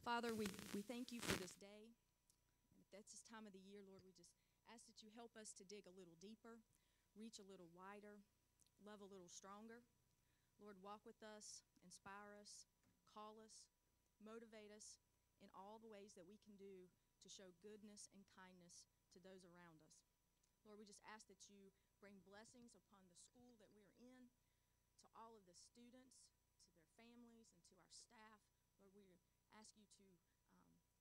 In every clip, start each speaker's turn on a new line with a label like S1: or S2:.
S1: Father, we thank you for this day. And if that's this time of the year, Lord, we just ask that you help us to dig a little deeper, reach a little wider, love a little stronger. Lord, walk with us, inspire us, call us, motivate us in all the ways that we can do to show goodness and kindness to those around us. Lord, we just ask that you bring blessings upon the school that we're in, to all of the students, to their families, and to our staff. Lord, we ask you to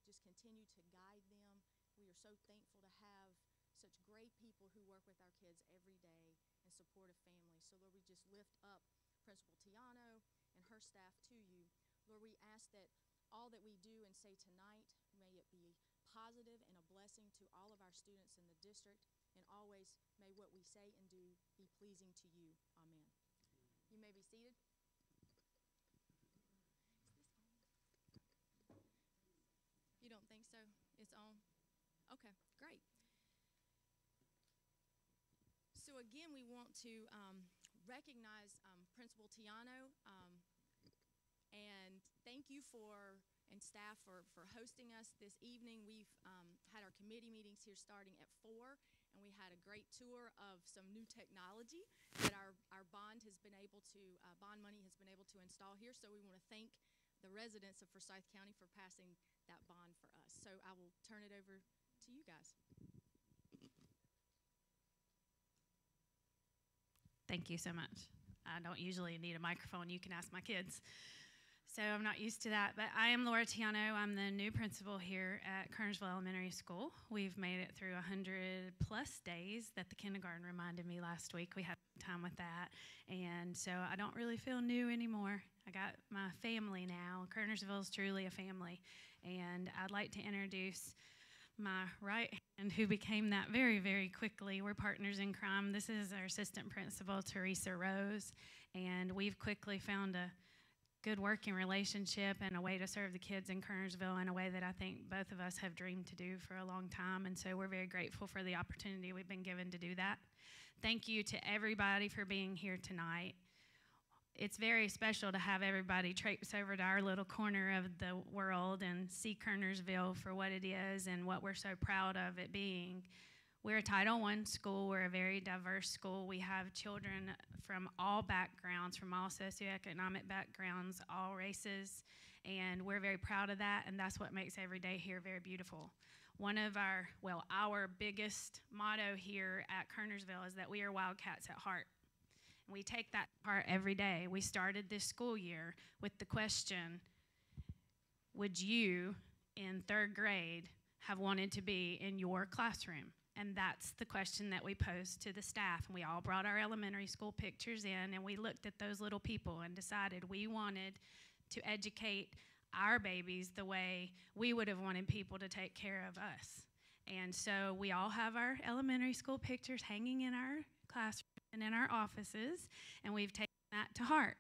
S1: just continue to guide them. We are so thankful to have such great people who work with our kids every day and support a family. So, Lord, we just lift up Principal Tiano and her staff to you. Lord, we ask that all that we do and say tonight, may it be positive and a blessing to all of our students in the district, and always may what we say and do be pleasing to you. Amen. You may be seated. You don't think so? It's on? Okay, great. So again, we want to recognize Principal Tiano and thank you and staff for hosting us this evening. We've had our committee meetings here starting at 4, and we had a great tour of some new technology that our bond money has been able to install here. So we want to thank the residents of Forsyth County for passing that bond for us. So I will turn it over to you guys.
S2: Thank you so much. I don't usually need a microphone. You can ask my kids. So I'm not used to that. But I am Laura Tiano. I'm the new principal here at Kernersville Elementary School. We've made it through 100+ days that the kindergarten reminded me last week. We had time with that. And so I don't really feel new anymore. I got my family now. Kernersville is truly a family. And I'd like to introduce my right hand, who became that very, very quickly. We're partners in crime. This is our assistant principal, Teresa Rose. And we've quickly found a good working relationship and a way to serve the kids in Kernersville in a way that I think both of us have dreamed to do for a long time. And so we're very grateful for the opportunity we've been given to do that. Thank you to everybody for being here tonight. It's very special to have everybody traipse over to our little corner of the world and see Kernersville for what it is and what we're so proud of it being. We're a Title I school. We're a very diverse school. We have children from all backgrounds, from all socioeconomic backgrounds, all races, and we're very proud of that, and that's what makes every day here very beautiful. One of our biggest motto here at Kernersville is that we are Wildcats at heart. We take that part every day. We started this school year with the question, would you in 3rd grade have wanted to be in your classroom? And that's the question that we posed to the staff. And we all brought our elementary school pictures in, and we looked at those little people and decided we wanted to educate our babies the way we would have wanted people to take care of us. And so we all have our elementary school pictures hanging in our classroom and in our offices, and we've taken that to heart.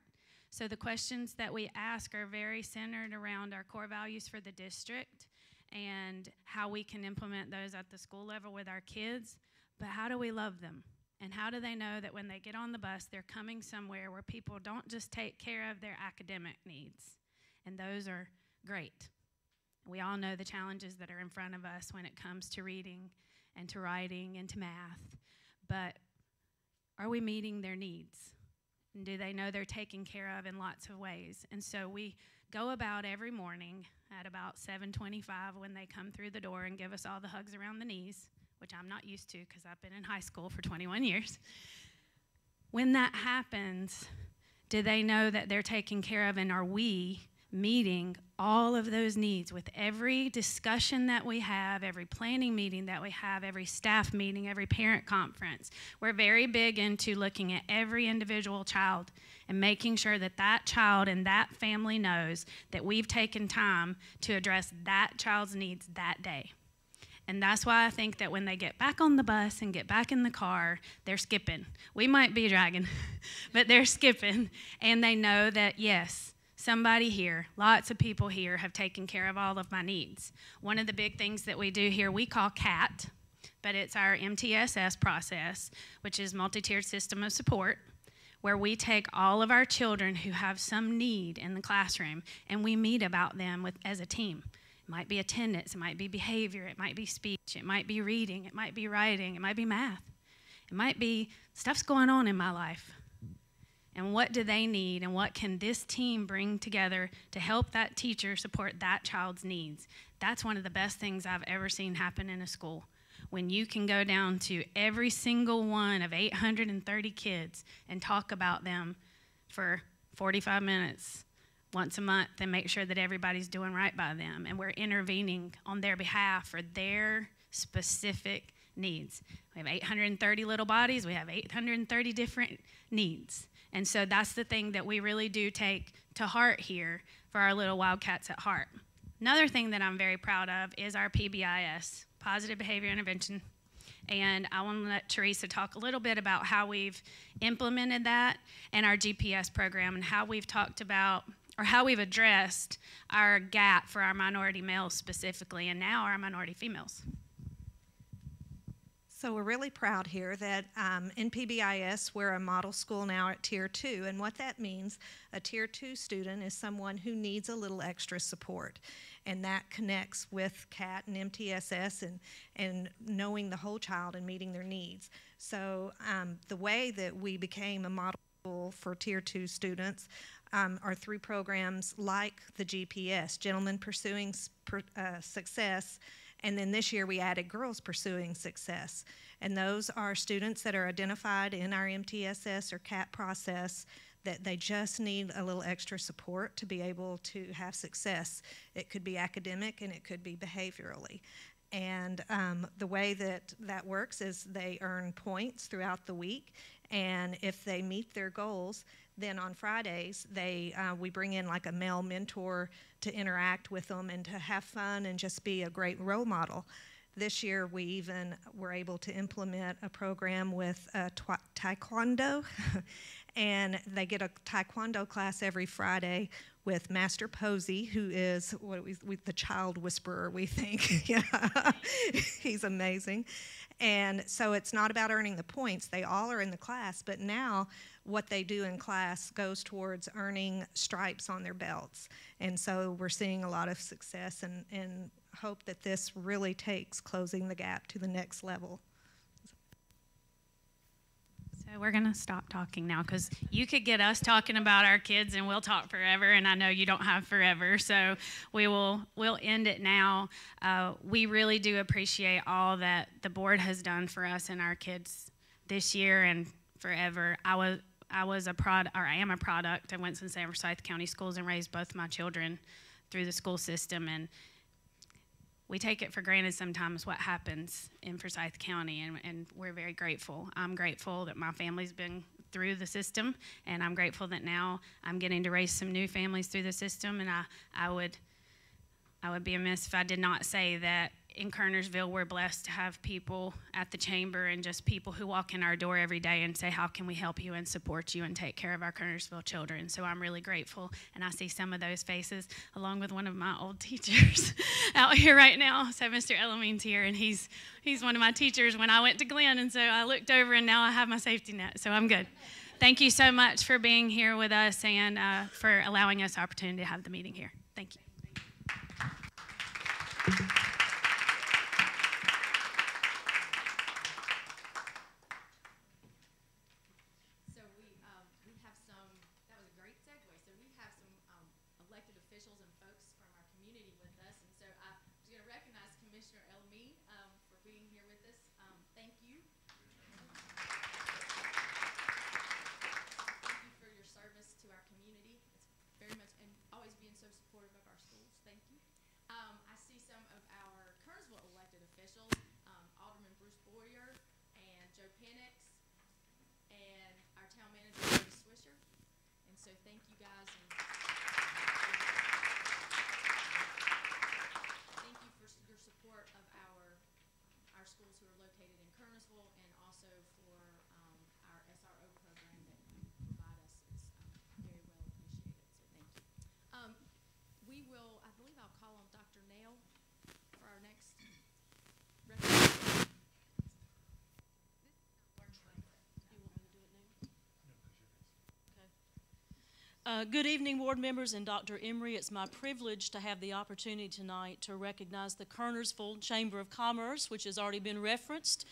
S2: So the questions that we ask are very centered around our core values for the district and how we can implement those at the school level with our kids, but how do we love them? And how do they know that when they get on the bus, they're coming somewhere where people don't just take care of their academic needs? And those are great. We all know the challenges that are in front of us when it comes to reading and to writing and to math, but are we meeting their needs? And do they know they're taken care of in lots of ways? And so we go about every morning at about 7:25 when they come through the door and give us all the hugs around the knees, which I'm not used to because I've been in high school for 21 years. When that happens, do they know that they're taken care of, and are we meeting all of those needs with every discussion that we have, every planning meeting that we have, every staff meeting, every parent conference? We're very big into looking at every individual child and making sure that that child and that family knows that we've taken time to address that child's needs that day. And that's why I think that when they get back on the bus and get back in the car, they're skipping. We might be dragging, but they're skipping, and they know that, yes, somebody here, lots of people here have taken care of all of my needs. One of the big things that we do here, we call CAT, but it's our MTSS process, which is multi-tiered system of support, where we take all of our children who have some need in the classroom and we meet about them as a team. It might be attendance, it might be behavior, it might be speech, it might be reading, it might be writing, it might be math. It might be stuff's going on in my life. And what do they need, and what can this team bring together to help that teacher support that child's needs? That's one of the best things I've ever seen happen in a school. When you can go down to every single one of 830 kids and talk about them for 45 minutes once a month and make sure that everybody's doing right by them, and we're intervening on their behalf for their specific needs. We have 830 little bodies. We have 830 different needs. And so that's the thing that we really do take to heart here for our little Wildcats at Heart. Another thing that I'm very proud of is our Pbis, Positive Behavior Intervention. And I want to let Teresa talk a little bit about how we've implemented that and our GPS program, and how we've talked about, or how we've addressed our gap for our minority males specifically, and now our minority females.
S3: So we're really proud here that in Pbis, we're a model school now at Tier 2. And what that means, a Tier 2 student is someone who needs a little extra support. And that connects with CAT and MTSS and knowing the whole child and meeting their needs. So the way that we became a model school for Tier 2 students are through programs like the GPS, Gentlemen Pursuing Success. And then this year we added Girls Pursuing Success. And those are students that are identified in our MTSS or CAT process that they just need a little extra support to be able to have success. It could be academic and it could be behaviorally. And the way that that works is they earn points throughout the week. And if they meet their goals, then on Fridays, we bring in like a male mentor to interact with them and to have fun and just be a great role model. This year, we even were able to implement a program with Taekwondo, and they get a Taekwondo class every Friday with Master Posey, who is the child whisperer, we think. Yeah. He's amazing. And so it's not about earning the points. They all are in the class, but now what they do in class goes towards earning stripes on their belts. And so we're seeing a lot of success and hope that this really takes closing the gap to the next level.
S2: So we're going to stop talking now, because you could get us talking about our kids and we'll talk forever, and I know you don't have forever, so we'll end it now. We really do appreciate all that the board has done for us and our kids this year and forever. I am a product of Winston-Salem and Forsyth County Schools and raised both my children through the school system, and we take it for granted sometimes what happens in Forsyth County, and we're very grateful. I'm grateful that my family's been through the system, and I'm grateful that now I'm getting to raise some new families through the system, and I would be amiss if I did not say that in Kernersville, we're blessed to have people at the chamber and just people who walk in our door every day and say, how can we help you and support you and take care of our Kernersville children? So I'm really grateful, and I see some of those faces along with one of my old teachers out here right now. So Mr. Elamine's here, and he's one of my teachers when I went to Glenn, and so I looked over, and now I have my safety net, so I'm good. Thank you so much for being here with us and for allowing us the opportunity to have the meeting here. Thank you.
S1: Officials and folks from our community with us, and so I was going to recognize Commissioner Elamine for being here with us. Thank you. Thank you for your service to our community. It's very much, and always being so supportive of our schools. Thank you. I see some of our Kernersville elected officials, Alderman Bruce Boyer and Joe Penix, and our town manager, David Swisher. And so thank you guys. And your support of our schools who are located in Kernersville, and also for our SRO program that you provide us. It's very well appreciated, so thank you. We will, I believe I'll call on Dr. Nail for our next reference. Do you want me to do it now? No, because you're next.
S4: Good evening, board members and Dr. Emery. It's my privilege to have the opportunity tonight to recognize the Kernersville Chamber of Commerce, which has already been referenced,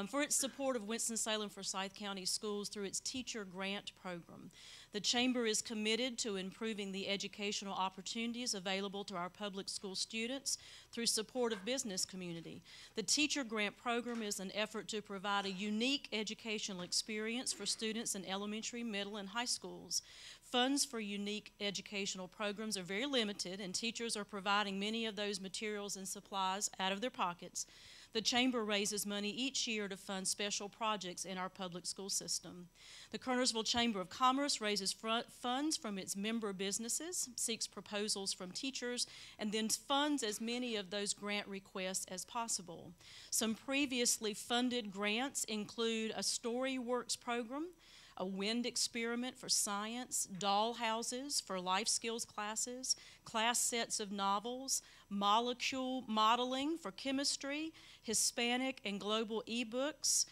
S4: for its support of Winston-Salem-Forsyth County Schools through its teacher grant program. The Chamber is committed to improving the educational opportunities available to our public school students through support of business community. The teacher grant program is an effort to provide a unique educational experience for students in elementary, middle, and high schools. Funds for unique educational programs are very limited, and teachers are providing many of those materials and supplies out of their pockets. The Chamber raises money each year to fund special projects in our public school system. The Kernersville Chamber of Commerce raises funds from its member businesses, seeks proposals from teachers, and then funds as many of those grant requests as possible. Some previously funded grants include a StoryWorks program, a wind experiment for science, doll houses for life skills classes, class sets of novels, molecule modeling for chemistry, Hispanic and global ebooks,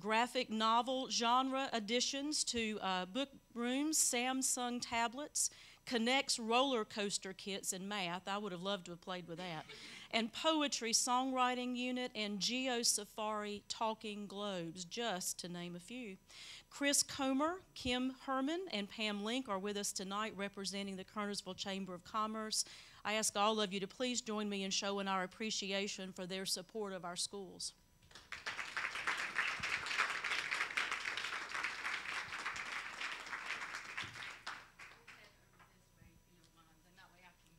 S4: graphic novel genre additions to book rooms, Samsung tablets, Connects roller coaster kits in math. I would have loved to have played with that. And poetry songwriting unit and Geo Safari talking globes, just to name a few. Chris Comer, Kim Herman, and Pam Link are with us tonight representing the Kernersville Chamber of Commerce. I ask all of you to please join me in showing our appreciation for their support of our schools.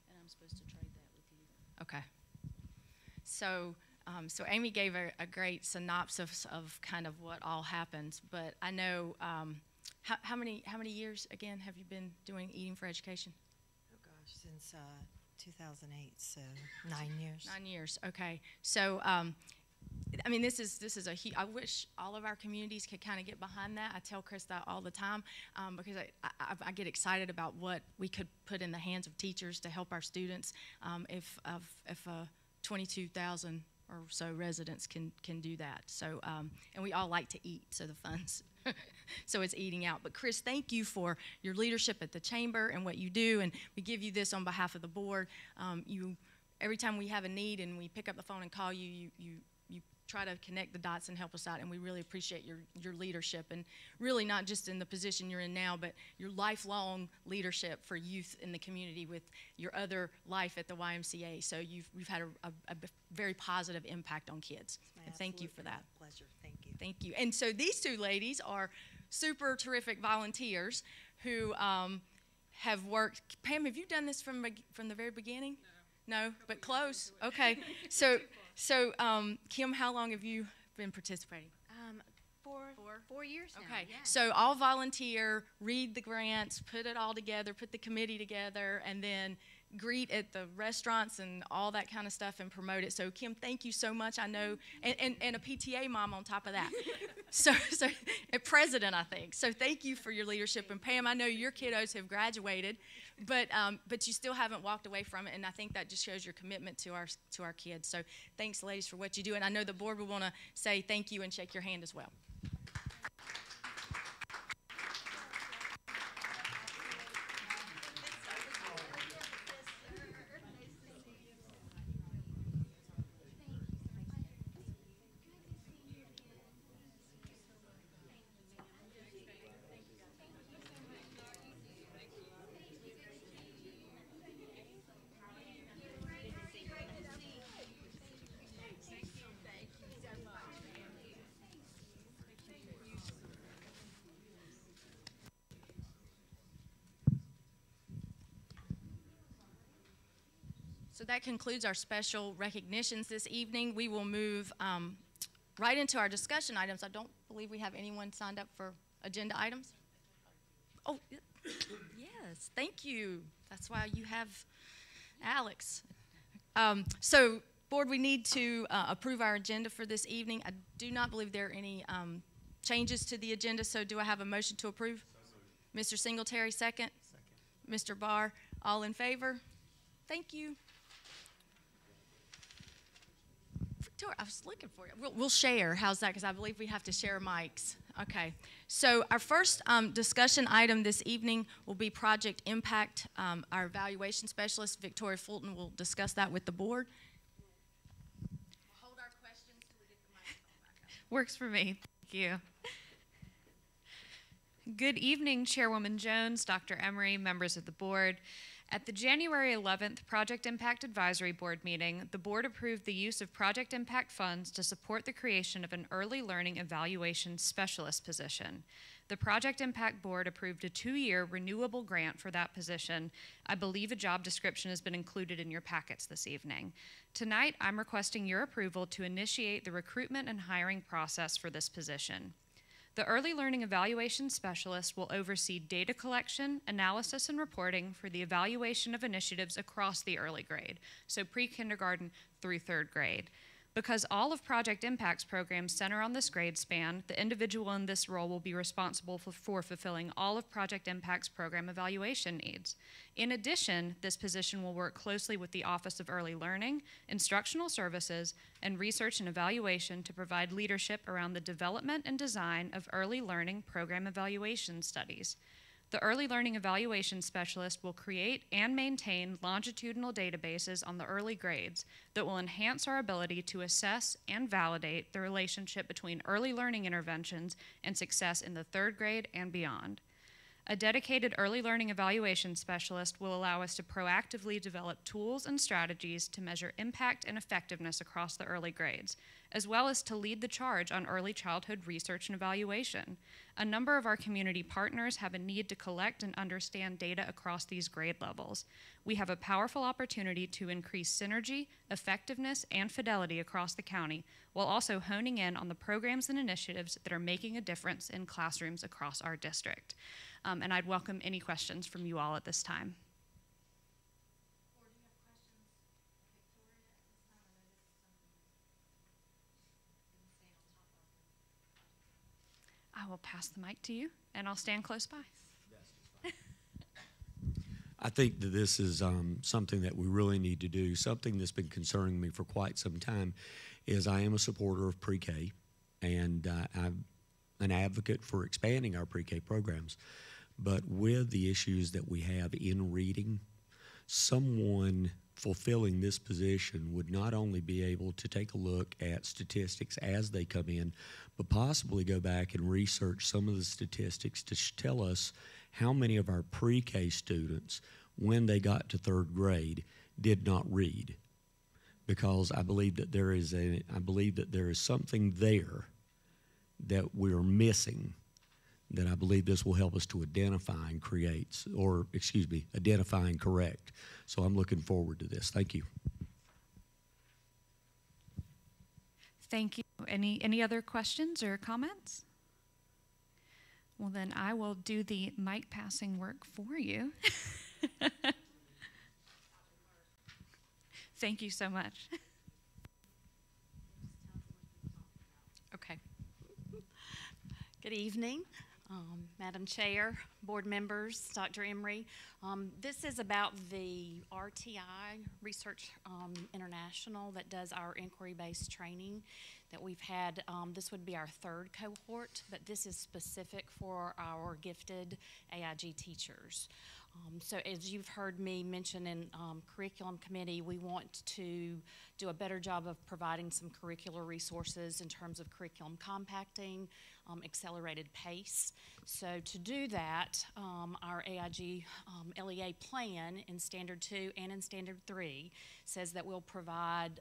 S4: And I'm supposed to trade that with you.
S5: Okay. So Amy gave a great synopsis of kind of what all happens, but I know, how many years, again, have you been doing Eating for Education?
S6: Oh gosh, since 2008, so 9 years.
S5: 9 years, okay. So, I mean, this is a huge, I wish all of our communities could kind of get behind that. I tell Chris that all the time because I get excited about what we could put in the hands of teachers to help our students if 22,000 or so residents can do that. So, and we all like to eat, so the funds, so it's eating out. But Chris, thank you for your leadership at the Chamber and what you do, and we give you this on behalf of the board. Every time we have a need and we pick up the phone and call you, you try to connect the dots and help us out, and we really appreciate your leadership, and really not just in the position you're in now, but your lifelong leadership for youth in the community with your other life at the YMCA. So you've had a very positive impact on kids, and thank you for that.
S6: Pleasure, thank you.
S5: Thank you. And so these two ladies are super terrific volunteers who have worked. Pam, have you done this from the very beginning? No, but close. Okay. So Kim, how long have you been participating?
S7: 4 years now.
S5: Okay.
S7: Yeah.
S5: So all volunteer, read the grants, put it all together, put the committee together, and then greet at the restaurants and all that kind of stuff and promote it. So Kim, thank you so much. I know, and a PTA mom on top of that. so a president, I think. So thank you for your leadership. And Pam, I know your kiddos have graduated, but you still haven't walked away from it, and I think that just shows your commitment to our kids. So thanks, ladies, for what you do. And I know the board will want to say thank you and shake your hand as well. So that concludes our special recognitions this evening. We will move right into our discussion items. I don't believe we have anyone signed up for agenda items. Oh, yes, thank you. That's why you have Alex. So, board, we need to approve our agenda for this evening. I do not believe there are any changes to the agenda, so do I have a motion to approve? Mr. Singletary, second. Mr. Barr, all in favor? Thank you. Victoria, I was looking for you. We'll share. How's that? Because I believe we have to share mics. Okay. So our first discussion item this evening will be project impact. Our evaluation specialist, Victoria Fulton, will discuss that with the board. We'll hold our questions till we get the microphone back up.
S8: Works for me. Thank you. Good evening, Chairwoman Jones, Dr. Emery, members of the board. At the January 11th Project Impact Advisory Board meeting, the board approved the use of Project Impact funds to support the creation of an early learning evaluation specialist position. The Project Impact Board approved a 2-year renewable grant for that position. I believe a job description has been included in your packets this evening. Tonight, I'm requesting your approval to initiate the recruitment and hiring process for this position. The Early Learning Evaluation Specialist will oversee data collection, analysis, and reporting for the evaluation of initiatives across the early grade, so pre-kindergarten through 3rd grade. Because all of Project Impact's programs center on this grade span, the individual in this role will be responsible for fulfilling all of Project Impact's program evaluation needs. In addition, this position will work closely with the Office of Early Learning, Instructional Services, and Research and Evaluation to provide leadership around the development and design of early learning program evaluation studies. The Early Learning Evaluation Specialist will create and maintain longitudinal databases on the early grades that will enhance our ability to assess and validate the relationship between early learning interventions and success in the 3rd grade and beyond. A dedicated Early Learning Evaluation Specialist will allow us to proactively develop tools and strategies to measure impact and effectiveness across the early grades, as well as to lead the charge on early childhood research and evaluation. A number of our community partners have a need to collect and understand data across these grade levels. We have a powerful opportunity to increase synergy, effectiveness, and fidelity across the county, while also honing in on the programs and initiatives that are making a difference in classrooms across our district. And I'd welcome any questions from you all at this time. I will pass the mic to you, and I'll stand close by.
S9: I think that this is something that we really need to do. Something that's been concerning me for quite some time is I am a supporter of pre-K, and I'm an advocate for expanding our pre-K programs. But with the issues that we have in reading, someone fulfilling this position would not only be able to take a look at statistics as they come in, but possibly go back and research some of the statistics to tell us how many of our pre-K students, when they got to 3rd grade, did not read. Because I believe that there is something there that we're missing, that I believe this will help us to identify and identify and correct. So I'm looking forward to this. Thank you.
S8: Thank you. Any other questions or comments? Well, then I will do the mic passing work for you. Thank you so much.
S7: Okay. Good evening, Madam Chair, board members, Dr. Emery. This is about the RTI, Research International, that does our inquiry-based training that we've had. This would be our 3rd cohort, but this is specific for our gifted AIG teachers. So as you've heard me mention in curriculum committee, we want to do a better job of providing some curricular resources in terms of curriculum compacting, accelerated pace. So to do that, our AIG LEA plan in Standard 2 and in Standard 3 says that we'll provide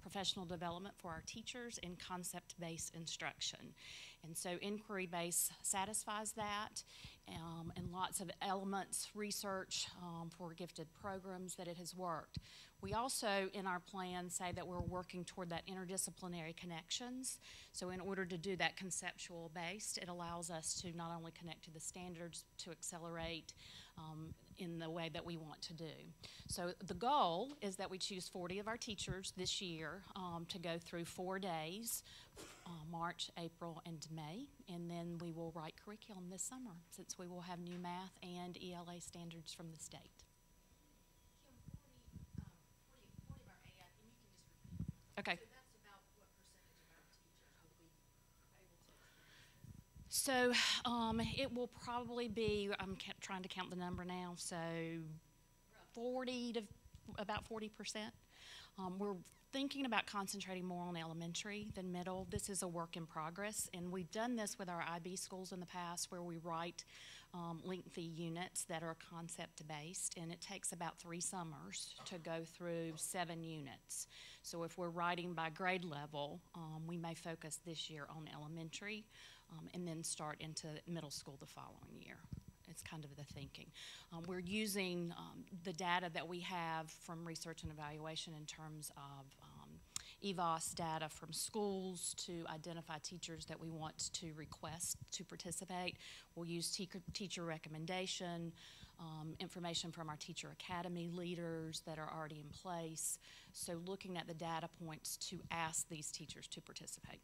S7: professional development for our teachers in concept-based instruction. And so inquiry-based satisfies that, and lots of elements, research for gifted programs that it has worked. We also, in our plan, say that we're working toward that interdisciplinary connections. So in order to do that conceptual based, it allows us to not only connect to the standards, to accelerate in the way that we want to do. So the goal is that we choose 40 of our teachers this year to go through 4 days, March, April, and May, and then we will write curriculum this summer, since we will have new math and ELA standards from the state. Okay. So that's about So it will probably be, I'm trying to count the number now, so 40 to about 40%. We're thinking about concentrating more on elementary than middle. This is a work in progress, and we've done this with our IB schools in the past where we write lengthy units that are concept-based, and it takes about 3 summers to go through 7 units. So if we're writing by grade level, we may focus this year on elementary and then start into middle school the following year. It's kind of the thinking. We're using the data that we have from research and evaluation in terms of Pbis data from schools to identify teachers that we want to request to participate. We'll use teacher recommendation, information from our teacher academy leaders that are already in place. So looking at the data points to ask these teachers to participate.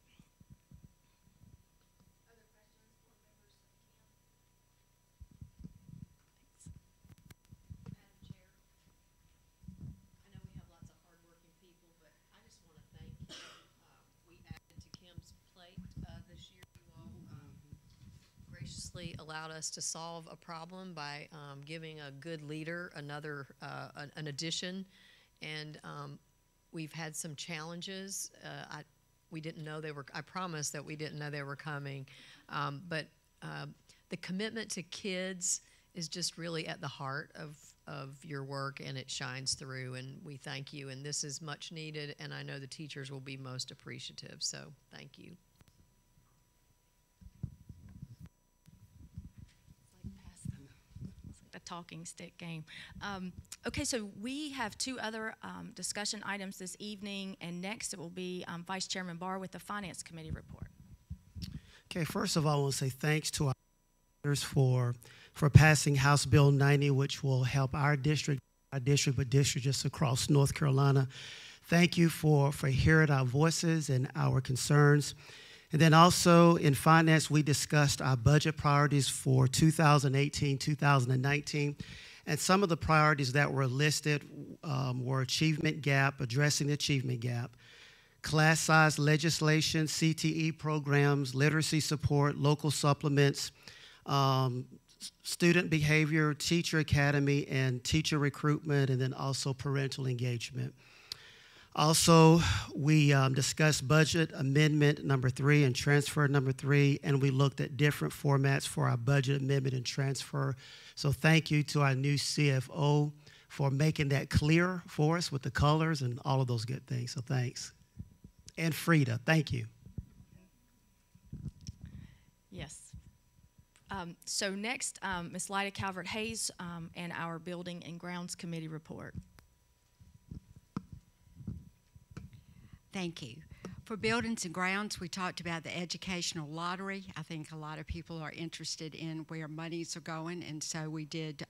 S10: Allowed us to solve a problem by giving a good leader another an addition, and we've had some challenges. We didn't know they were. I promise that we didn't know they were coming, but the commitment to kids is just really at the heart of your work, and it shines through. And we thank you. And this is much needed, and I know the teachers will be most appreciative. So thank you.
S5: Talking stick game. Okay, so we have 2 other discussion items this evening, and next it will be Vice Chairman Barr with the Finance Committee report.
S11: Okay, first of all, I want to say thanks to our leaders for passing House Bill 90, which will help our district, but districts just across North Carolina. Thank you for hearing our voices and our concerns. And then also in finance, we discussed our budget priorities for 2018, 2019. And some of the priorities that were listed were achievement gap, addressing the achievement gap, class size legislation, CTE programs, literacy support, local supplements, student behavior, teacher academy, and teacher recruitment, and then also parental engagement. Also, we discussed budget amendment number 3 and transfer number 3, and we looked at different formats for our budget amendment and transfer. So thank you to our new CFO for making that clear for us with the colors and all of those good things. So thanks. And Frida, thank you.
S5: Yes. So next, Ms. Lyda Calvert-Hayes and our Building and Grounds Committee report.
S12: Thank you. For Buildings and Grounds, we talked about the educational lottery. I think a lot of people are interested in where monies are going, and so we did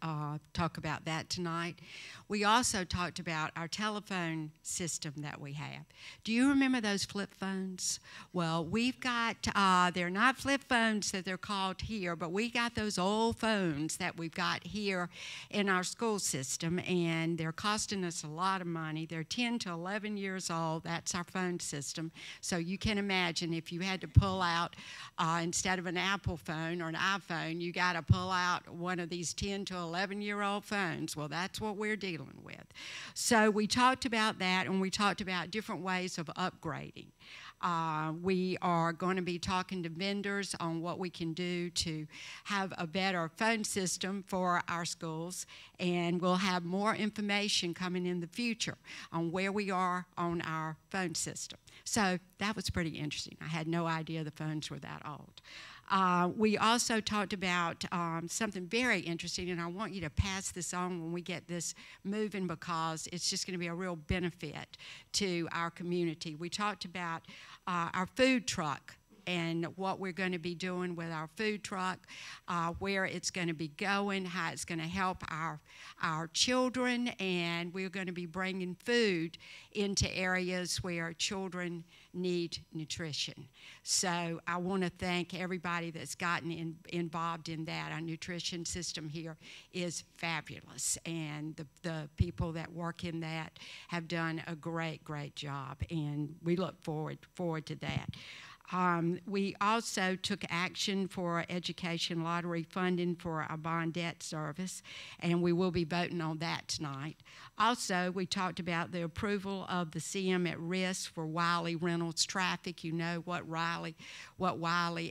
S12: talk about that tonight. We also talked about our telephone system that we have. Do you remember those flip phones? Well, we've got, they're not flip phones that they're called here, but we got those old phones that we've got here in our school system, and they're costing us a lot of money. They're 10 to 11 years old. That's our phone system. So you can imagine if you had to pull out, instead of an Apple phone or an iPhone, you got to pull out one of these 10 to 11-year-old phones. Well, that's what we're dealing with. So we talked about that, and we talked about different ways of upgrading. We are going to be talking to vendors on what we can do to have a better phone system for our schools, and we'll have more information coming in the future on where we are on our phone system. So that was pretty interesting. I had no idea the phones were that old. We also talked about something very interesting, and I want you to pass this on when we get this moving because it's just going to be a real benefit to our community. We talked about our food truck and what we're going to be doing with our food truck, where it's going to be going, how it's going to help our children, and we're going to be bringing food into areas where children need nutrition. So I want to thank everybody that's gotten involved in that. Our nutrition system here is fabulous, and the people that work in that have done a great, great job, and we look forward to that. We also took action for education lottery funding for our bond debt service, and we will be voting on that tonight. Also, we talked about the approval of the CM at risk for Wiley Reynolds traffic. You know what Wiley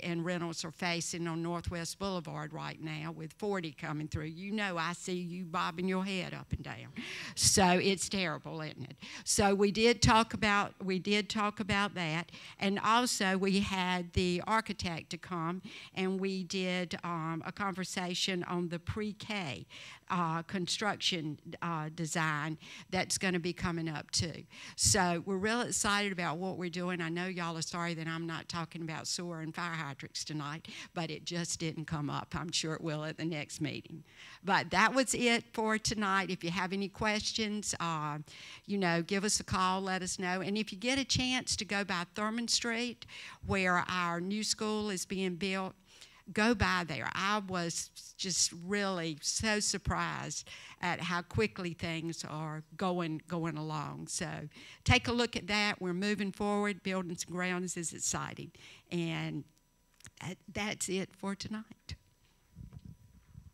S12: and Reynolds are facing on Northwest Boulevard right now with 40 coming through. You know, I see you bobbing your head up and down. So it's terrible, isn't it? So we did talk about that, and also we had the architect to come, and we did a conversation on the pre-K construction design that's going to be coming up too. So we're real excited about what we're doing. I know y'all are sorry that I'm not talking about sewer and fire hydrants tonight, but it just didn't come up. I'm sure it will at the next meeting. But that was it for tonight. If you have any questions, you know, give us a call, let us know. And if you get a chance to go by Thurman Street, where our new school is being built, go by there. I was just really so surprised at how quickly things are going along. So take a look at that. We're moving forward. Buildings and Grounds is exciting. And that's it for tonight.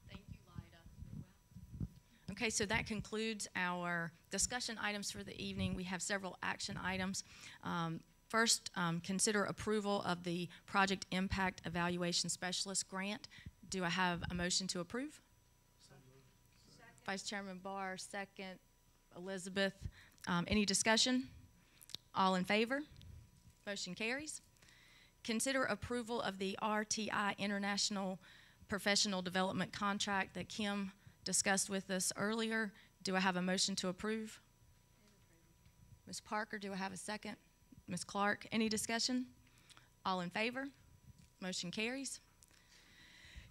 S5: Thank you, Lyda. Okay, so that concludes our discussion items for the evening. We have several action items. First, consider approval of the Project Impact Evaluation Specialist Grant. Do I have a motion to approve? Vice Chairman Barr, second. Elizabeth. Any discussion? All in favor? Motion carries. Consider approval of the RTI International Professional Development Contract that Kim discussed with us earlier. Do I have a motion to approve? Ms. Parker, do I have a second? Ms. Clark, any discussion? All in favor? Motion carries.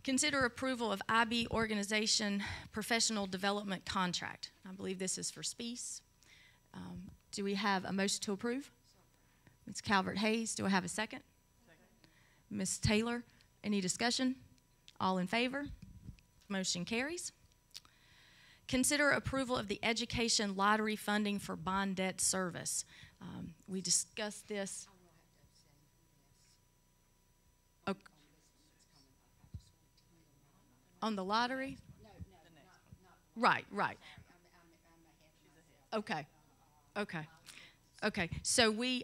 S5: Consider approval of IB Organization Professional Development Contract. I believe this is for Pbis. Do we have a motion to approve? Ms. Calvert-Hayes, do I have a second? Ms. Taylor, any discussion? All in favor? Motion carries. Consider approval of the education lottery funding for bond debt service. We discussed this. Okay. On the lottery? Right. Okay. So we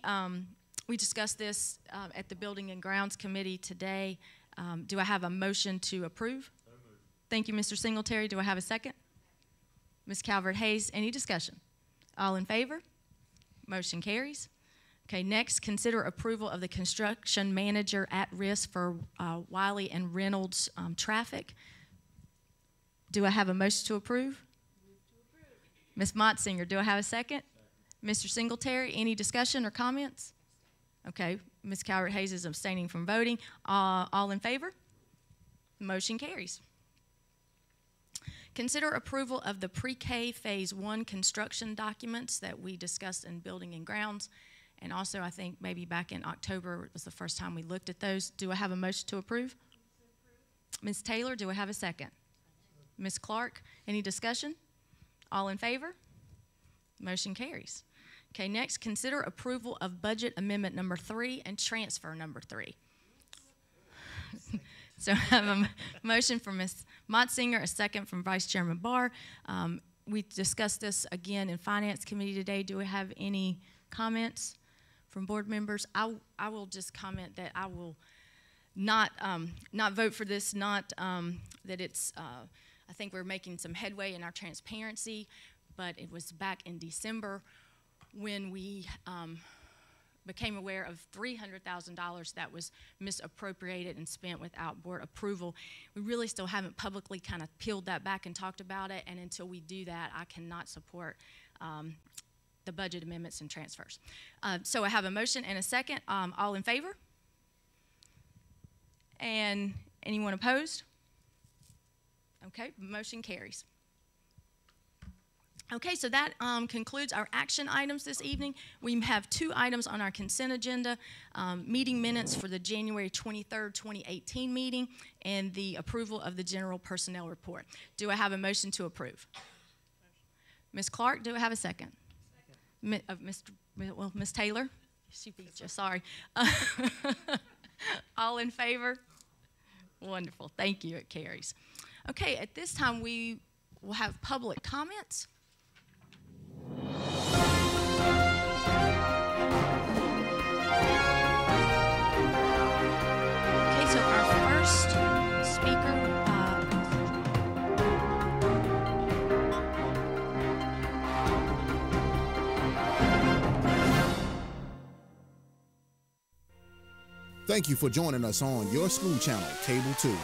S5: discussed this at the Building and Grounds Committee today. Do I have a motion to approve? Thank you, Mr. Singletary. Do I have a second? Ms. Calvert-Hayes, any discussion? All in favor? Motion carries. Okay, next, consider approval of the construction manager at risk for Wiley and Reynolds traffic. Do I have a motion to approve? Ms. Motzinger, do I have a second? Mr. Singletary, any discussion or comments? Okay, Ms. Calvert-Hayes is abstaining from voting. All in favor? Motion carries. Consider approval of the pre-K Phase 1 construction documents that we discussed in Building and Grounds. And also, I think maybe back in October was the first time we looked at those. Do I have a motion to approve? Ms. Taylor, do I have a second? Ms. Clark, any discussion? All in favor? Motion carries. Okay, next, consider approval of budget amendment number 3 and transfer number 3. So I have a motion from Ms. Motzinger, a second from Vice Chairman Barr. We discussed this again in Finance Committee today. Do we have any comments from board members? I will just comment that I will not vote for this, that it's, I think we're making some headway in our transparency, but it was back in December when we became aware of $300,000 that was misappropriated and spent without board approval. We really still haven't publicly kind of peeled that back and talked about it, and until we do that, I cannot support the budget amendments and transfers. So I have a motion and a second. All in favor? And anyone opposed? Okay, motion carries. Okay, so that concludes our action items this evening. We have 2 items on our consent agenda, meeting minutes for the January 23rd, 2018 meeting, and the approval of the general personnel report. Do I have a motion to approve? Ms. Clark, do I have a second? Ms. Taylor, She beat you, sorry. All in favor? Wonderful, thank you, it carries. Okay, at this time we will have public comments. Okay, so our first speaker,
S13: Thank you for joining us on your school channel, Cable 2.